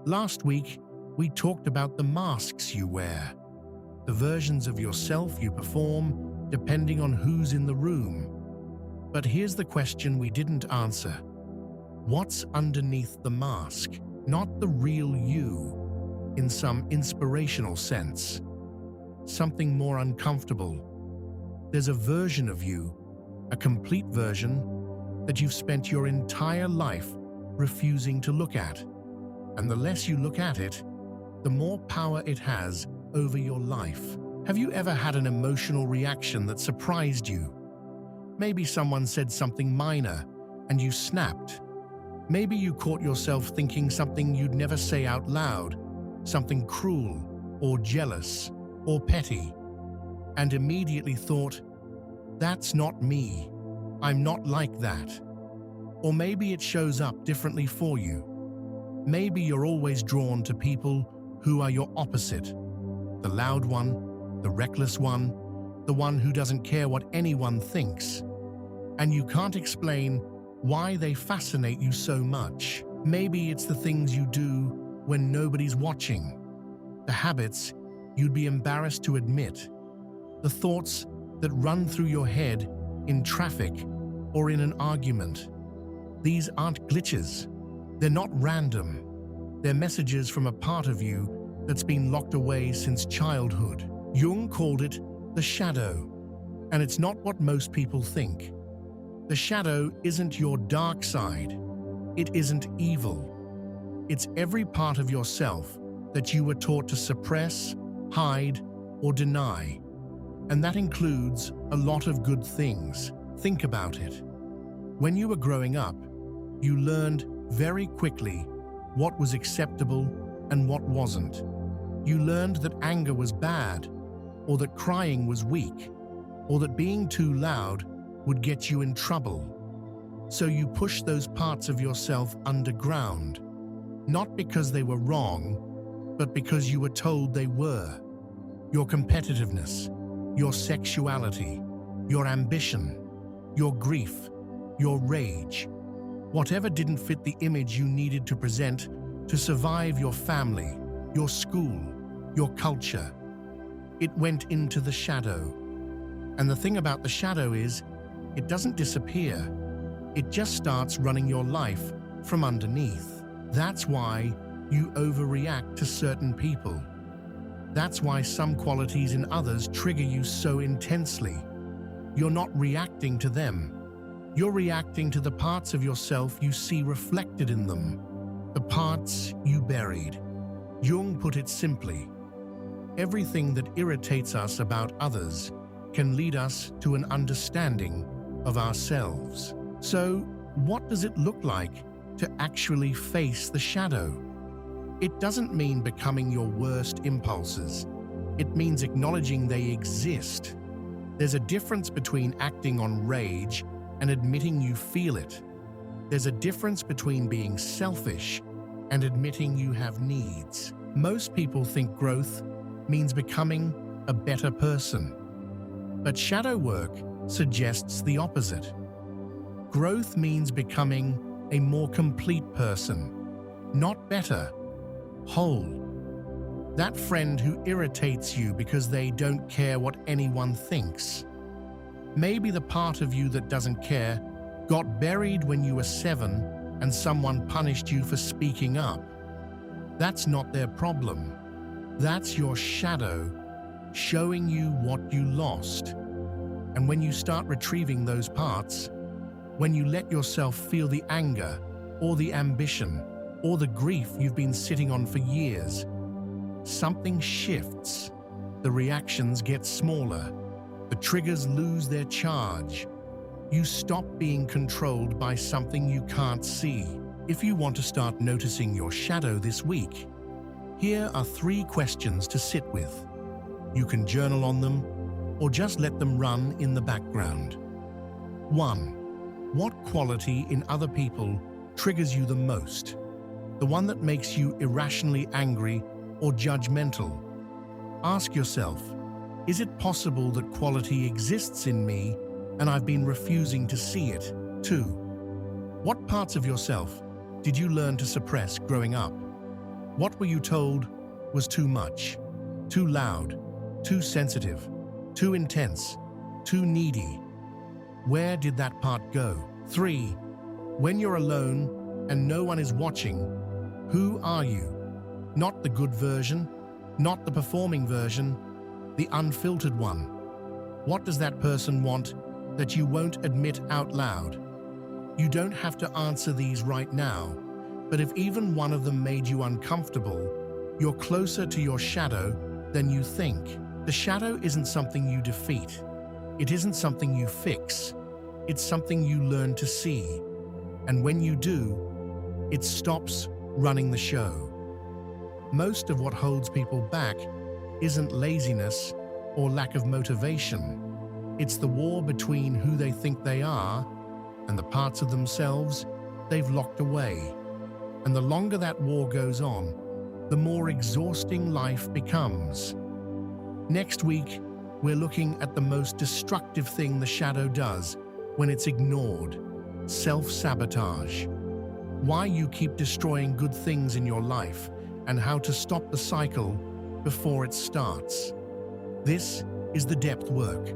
Last week, we talked about the masks you wear, the versions of yourself you perform depending on who's in the room. But here's the question we didn't answer. What's underneath the mask? Not the real you, in some inspirational sense. Something more uncomfortable. There's a version of you, a complete version, that you've spent your entire life refusing to look at. And the less you look at it, the more power it has over your life. Have you ever had an emotional reaction that surprised you? Maybe someone said something minor and you snapped. Maybe you caught yourself thinking something you'd never say out loud, something cruel or jealous or petty, and immediately thought, "That's not me. I'm not like that." Or maybe it shows up differently for you. Maybe you're always drawn to people who are your opposite. The loud one, the reckless one, the one who doesn't care what anyone thinks. And you can't explain why they fascinate you so much. Maybe it's the things you do when nobody's watching, the habits you'd be embarrassed to admit, the thoughts that run through your head in traffic or in an argument. These aren't glitches. They're not random. They're messages from a part of you that's been locked away since childhood. Jung called it the shadow, and it's not what most people think. The shadow isn't your dark side. It isn't evil. It's every part of yourself that you were taught to suppress, hide, or deny. And that includes a lot of good things. Think about it. When you were growing up, you learned very quickly what was acceptable and what wasn't. You learned that anger was bad, or that crying was weak, or that being too loud would get you in trouble. So you pushed those parts of yourself underground, not because they were wrong, but because you were told they were. Your competitiveness, your sexuality, your ambition, your grief, your rage, whatever didn't fit the image you needed to present to survive your family, your school, your culture. It went into the shadow. And the thing about the shadow is, it doesn't disappear. It just starts running your life from underneath. That's why you overreact to certain people. That's why some qualities in others trigger you so intensely. You're not reacting to them. You're reacting to the parts of yourself you see reflected in them, the parts you buried. Jung put it simply: everything that irritates us about others can lead us to an understanding of ourselves. So, what does it look like to actually face the shadow? It doesn't mean becoming your worst impulses. It means acknowledging they exist. There's a difference between acting on rage and admitting you feel it. There's a difference between being selfish and admitting you have needs. Most people think growth means becoming a better person. But shadow work suggests the opposite. Growth means becoming a more complete person, not better, whole. That friend who irritates you because they don't care what anyone thinks. Maybe the part of you that doesn't care got buried when you were 7 and someone punished you for speaking up. That's not their problem. That's your shadow showing you what you lost. And when you start retrieving those parts, when you let yourself feel the anger or the ambition or the grief you've been sitting on for years, something shifts. The reactions get smaller. The triggers lose their charge. You stop being controlled by something you can't see. If you want to start noticing your shadow this week, here are 3 questions to sit with. You can journal on them or just let them run in the background. 1. What quality in other people triggers you the most? The one that makes you irrationally angry or judgmental? Ask yourself, is it possible that quality exists in me and I've been refusing to see it? 2. What parts of yourself did you learn to suppress growing up? What were you told was too much, too loud, too sensitive, too intense, too needy? Where did that part go? 3. When you're alone and no one is watching, who are you? Not the good version, not the performing version, the unfiltered one. What does that person want that you won't admit out loud? You don't have to answer these right now, but if even one of them made you uncomfortable, you're closer to your shadow than you think. The shadow isn't something you defeat. It isn't something you fix. It's something you learn to see. And when you do, it stops running the show. Most of what holds people back isn't laziness or lack of motivation. It's the war between who they think they are and the parts of themselves they've locked away. And the longer that war goes on, the more exhausting life becomes. Next week, we're looking at the most destructive thing the shadow does when it's ignored: self-sabotage. Why you keep destroying good things in your life and how to stop the cycle before it starts. This is the depth work.